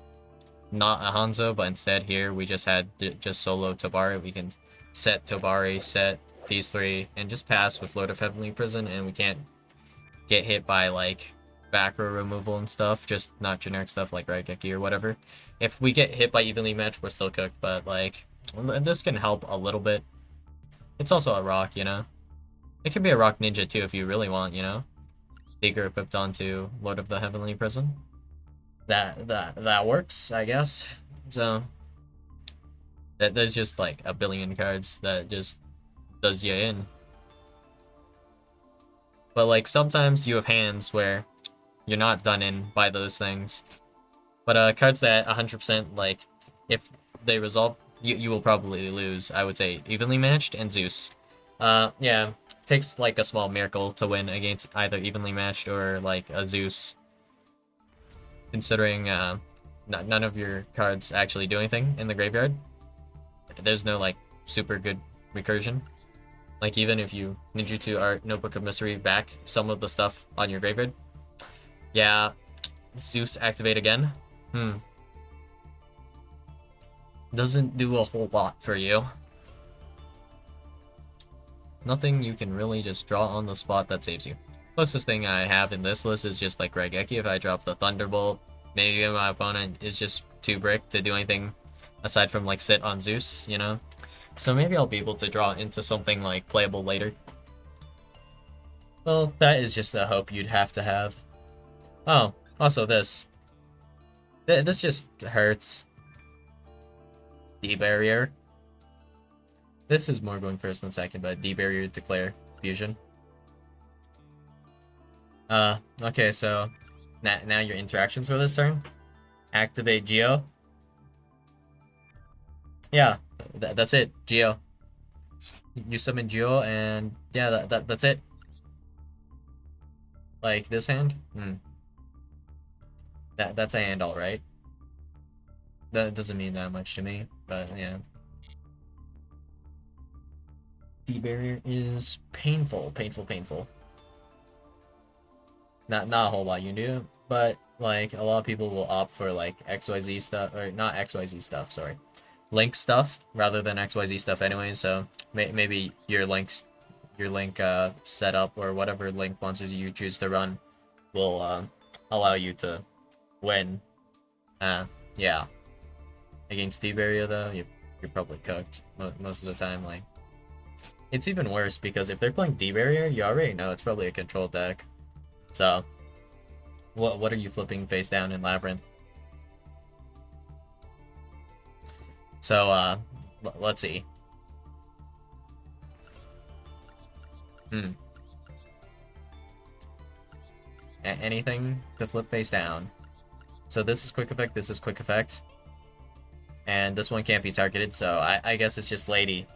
not a Hanzo, but instead here we just had just solo Tobari, we can set Tobari, set these three, and just pass with Lord of Heavenly Prison, and we can't get hit by like back row removal and stuff, just not generic stuff like Raigeki or whatever. If we get hit by evenly matched, we're still cooked, but like this can help a little bit. It's also a rock, you know? It can be a rock ninja too if you really want, you know? Digger equipped onto Lord of the Heavenly Prison. That works, I guess. So there's just like a billion cards that just does you in. But like sometimes you have hands where you're not done in by those things. But cards that 100% like if they resolve, you will probably lose. I would say Evenly Matched and Zeus. Yeah. takes like a small miracle to win against either evenly matched or like a Zeus. Considering none of your cards actually do anything in the graveyard. There's no like super good recursion. Like even if you ninjutsu Art Notebook of Mystery back some of the stuff on your graveyard. Yeah, Zeus activate again. Doesn't do a whole lot for you. Nothing you can really just draw on the spot that saves you. Closest thing I have in this list is just like Raigeki. If I drop the Thunderbolt, maybe my opponent is just too brick to do anything aside from like sit on Zeus, you know? So maybe I'll be able to draw into something like playable later. Well, that is just a hope you'd have to have. Oh, also this. This just hurts. D-barrier. This is more going first than second, but D-barrier, declare, fusion. Okay, so now your interactions for this turn. Activate Yugioh. Yeah, that's it, Yugioh. You summon Yugioh, and yeah, that's it. Like this hand? That's a hand, alright. That doesn't mean that much to me, but yeah. D-barrier is painful. Not a whole lot you can do, but like a lot of people will opt for like XYZ stuff, or not XYZ stuff, sorry. Link stuff rather than XYZ stuff anyway, so maybe your link setup or whatever link monsters you choose to run will allow you to win. Yeah. Against D-barrier though, you're probably cooked most of the time. Like, it's even worse because if they're playing D-barrier, you already know it's probably a control deck. So, what are you flipping face down in Labyrinth? So, let's see. Anything to flip face down. So this is quick effect, this is quick effect. And this one can't be targeted, so I guess it's just Lady.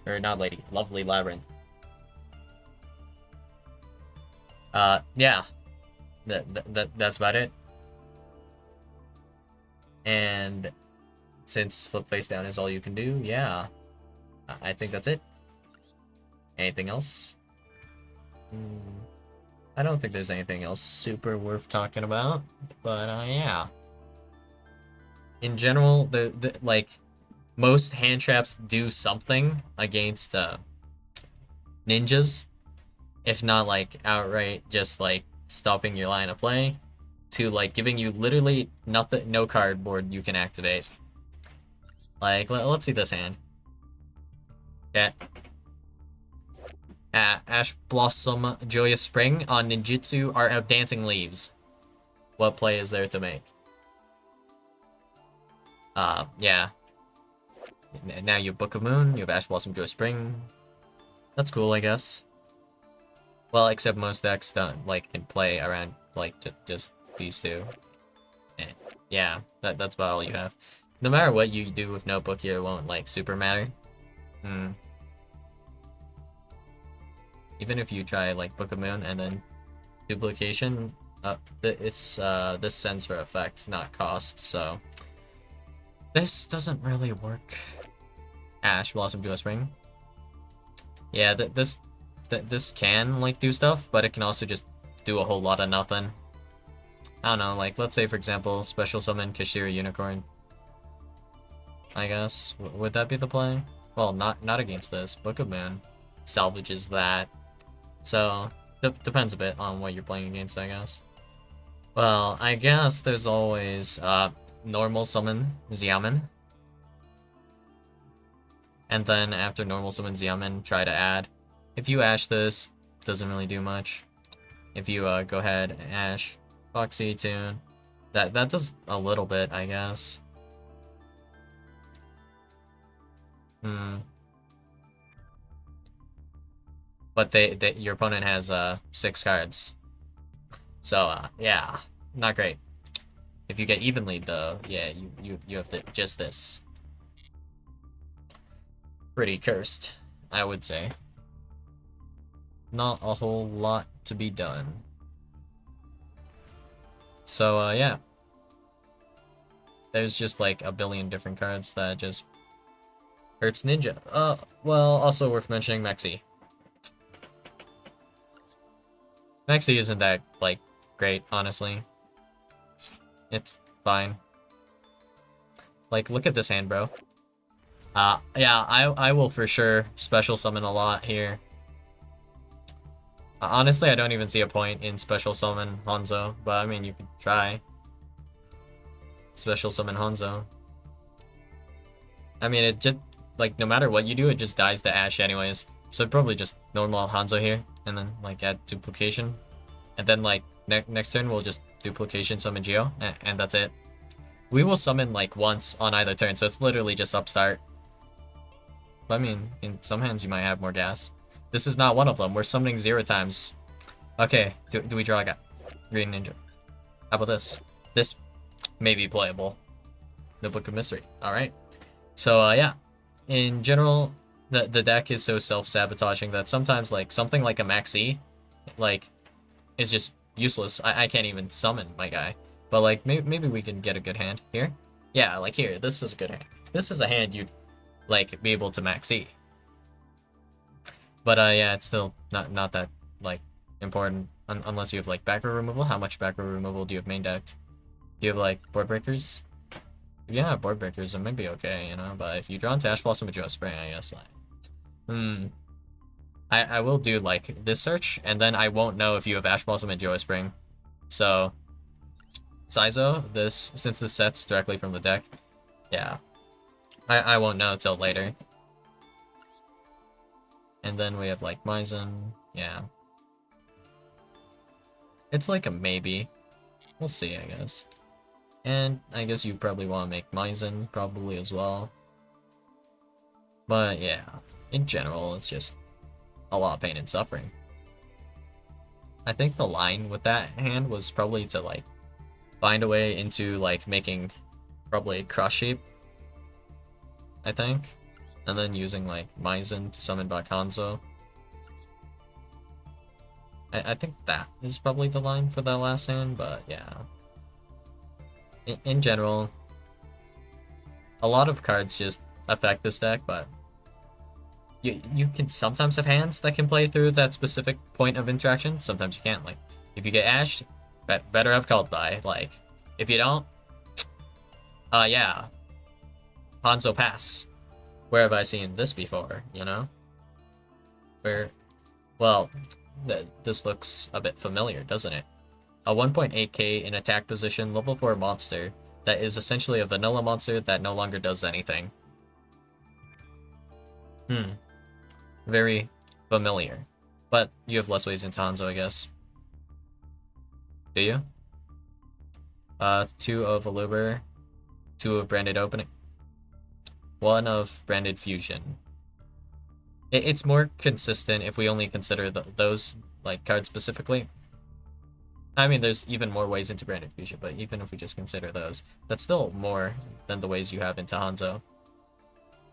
Or not Lady, Lovely Labyrinth. Yeah. That's about it. And since flip face down is all you can do, yeah. I think that's it. Anything else? I don't think there's anything else super worth talking about, but yeah. In general, the like most hand traps do something against ninjas, if not like outright just like stopping your line of play, to like giving you literally nothing, no cardboard you can activate. Like let's see this hand. Yeah. Ash Blossom Joyous Spring on Ninjutsu Art of Dancing Leaves. What play is there to make? Yeah. Now you have Book of Moon, you have Ash Blossom Joyous Spring. That's cool, I guess. Well, except most decks don't, like, can play around, like, just these two. Yeah, that's about all you have. No matter what you do with Notebook here, it won't, like, super matter. Even if you try like Book of Moon and then duplication, it's this sends for effect, not cost, so this doesn't really work. Ash Blossom Joyous Spring. Yeah, this can like do stuff, but it can also just do a whole lot of nothing. I don't know, like let's say for example, special summon Kashira Unicorn. I guess would that be the play? Well, not against this. Book of Moon salvages that. So, depends a bit on what you're playing against, I guess. Well, I guess there's always normal summon Xiamen. And then after normal summon Xiamen, try to add. If you Ash this, doesn't really do much. If you go ahead and Ash Foxy Tune, that does a little bit, I guess. But your opponent has 6 cards. So yeah, not great. If you get evenly though, yeah, you have just this. Pretty cursed, I would say. not a whole lot to be done. So, yeah. There's just like a billion different cards that just hurts Ninja. Well, also worth mentioning Mexi. Mexi isn't that, like, great, honestly. It's fine. Like, look at this hand, bro. Yeah, I will for sure special summon a lot here. Honestly, I don't even see a point in special summon Hanzo, but I mean, you could try. Special summon Hanzo. I mean, it just, like, no matter what you do, it just dies to Ash anyways. So I'd probably just normal Hanzo here, and then, like, add duplication. And then, like, next turn, we'll just duplication summon Geo, and that's it. We will summon, like, once on either turn, so it's literally just upstart. But, I mean, in some hands, you might have more gas. This is not one of them. We're summoning 0 times. Okay, do we draw a Green Ninja? How about this? This may be playable. The Book of Mystery. Alright. So, yeah. In general, the deck is so self-sabotaging that sometimes, like, something like a Maxi, like, is just useless. I can't even summon my guy. But, like, maybe we can get a good hand here. Yeah, like here. This is a good hand. This is a hand you'd, like, be able to Maxi. But, yeah, it's still not that, like, important. Unless you have, like, back row removal. How much back row removal do you have main decked? Do you have, like, board breakers? Yeah, board breakers, it might be okay, you know? But if you draw into Ash Blossom with Yugioh Spring, I guess, like... I will do, like, this search, and then I won't know if you have Ash Blossom and Yugioh Spring. So... Saizo, this, since this sets directly from the deck, yeah. I won't know until later. And then we have, like, Maizen, yeah. It's like a maybe. We'll see, I guess. And I guess you probably want to make Maizen, probably, as well. But, yeah. In general, it's just a lot of pain and suffering. I think the line with that hand was probably to, like, find a way into, like, making probably Cross Shape, I think. And then using, like, Maizen to summon back Hanzo. I think that is probably the line for that last hand, but yeah. In general, a lot of cards just affect this deck, but you can sometimes have hands that can play through that specific point of interaction. Sometimes you can't. Like, if you get ashed, better have called by. Like, if you don't, yeah. Hanzo pass. Where have I seen this before, you know? Where, well, this looks a bit familiar, doesn't it? A 1.8k in attack position, level 4 monster that is essentially a vanilla monster that no longer does anything. Very familiar. But you have less ways into Hanzo, I guess. Do you? 2 of Aluber, 2 of Branded Opening, 1 of Branded Fusion. It's more consistent if we only consider those, like, cards specifically. I mean, there's even more ways into Branded Fusion, but even if we just consider those, that's still more than the ways you have into Hanzo.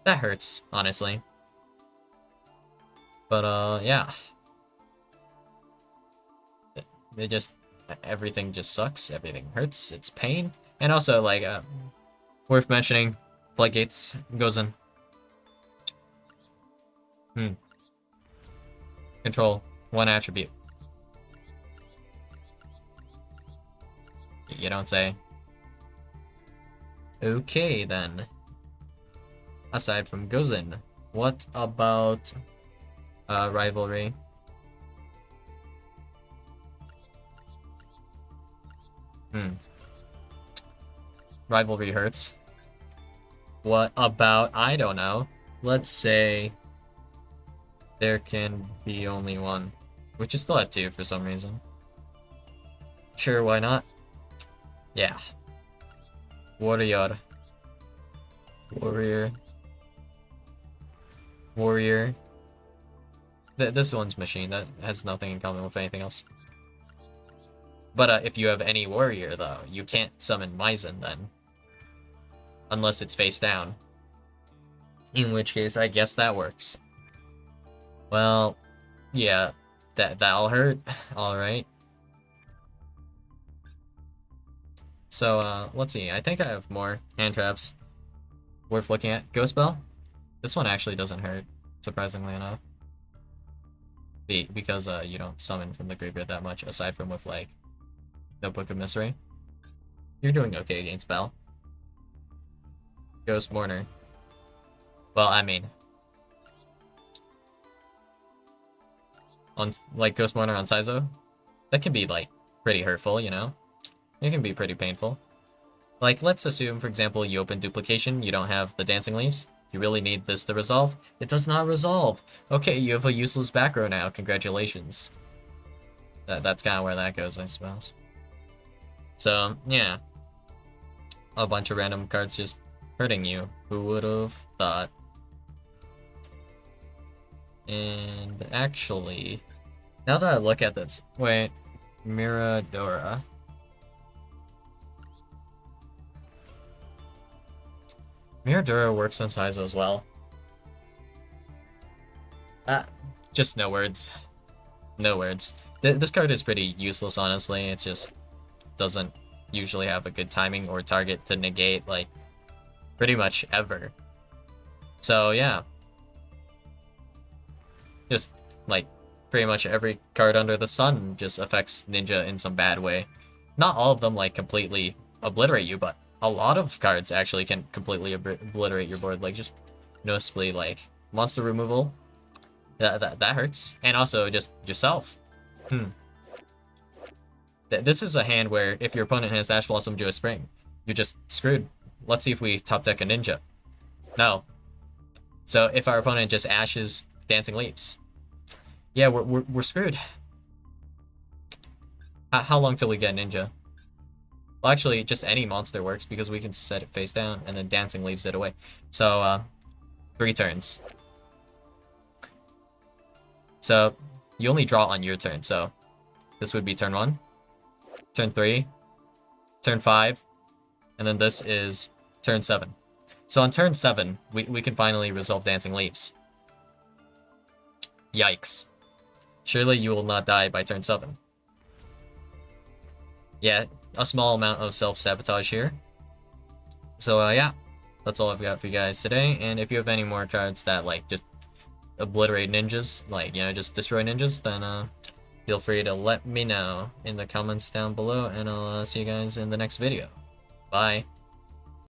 That hurts, honestly. But, yeah. It just... Everything just sucks. Everything hurts. It's pain. And also, like, worth mentioning, Floodgates goes in. Control 1 attribute. You don't say. Okay, then. Aside from Gozen, what about Rivalry? Rivalry hurts. What about, I don't know, let's say there can be only 1, which is still at 2 for some reason. Sure, why not? Yeah. Warrior. This one's machine. That has nothing in common with anything else. But if you have any warrior, though, you can't summon Maizen then. Unless it's face down. In which case, I guess that works. Well, yeah. That'll hurt. Alright. So, let's see. I think I have more hand traps worth looking at. Ghost Bell? This one actually doesn't hurt, surprisingly enough. Because, you don't summon from the graveyard that much, aside from with, like, Notebook of Mystery. You're doing okay against Bell. Ghost Mourner. Well, I mean... on, like, Ghost Mourner on Saizo? That can be, like, pretty hurtful, you know? It can be pretty painful. Like, let's assume, for example, you open Duplication, you don't have the Dancing Leaves. You really need this to resolve. It does not resolve. Okay, you have a useless back row now. Congratulations. That's kind of where that goes, I suppose. So, yeah. A bunch of random cards just hurting you. Who would have thought? And actually, now that I look at this, wait, Miradora. Miradora works on Saizo as well. Just no words. No words. This card is pretty useless, honestly. It just doesn't usually have a good timing or target to negate, like, pretty much ever. So, yeah. Just, like, pretty much every card under the sun just affects Ninja in some bad way. Not all of them, like, completely obliterate you, but a lot of cards actually can completely obliterate your board. Like, just noticeably, like, monster removal. That hurts. And also, just yourself. This is a hand where if your opponent has Ash Blossom Joe Spring, you're just screwed. Let's see if we top deck a Ninja. No. So if our opponent just ashes Dancing Leaves, yeah, we're screwed. How long till we get Ninja? Well, actually, just any monster works because we can set it face down and then Dancing Leaves it away. So, 3 turns. So, you only draw on your turn, so this would be turn 1, turn 3, turn 5, and then this is turn 7. So on turn 7, we can finally resolve Dancing Leaves. Yikes. Surely you will not die by turn 7. Yeah, a small amount of self-sabotage here. So, yeah, that's all I've got for you guys today. And if you have any more cards that, like, just obliterate ninjas, like, you know, just destroy ninjas, then, feel free to let me know in the comments down below, and I'll see you guys in the next video. Bye.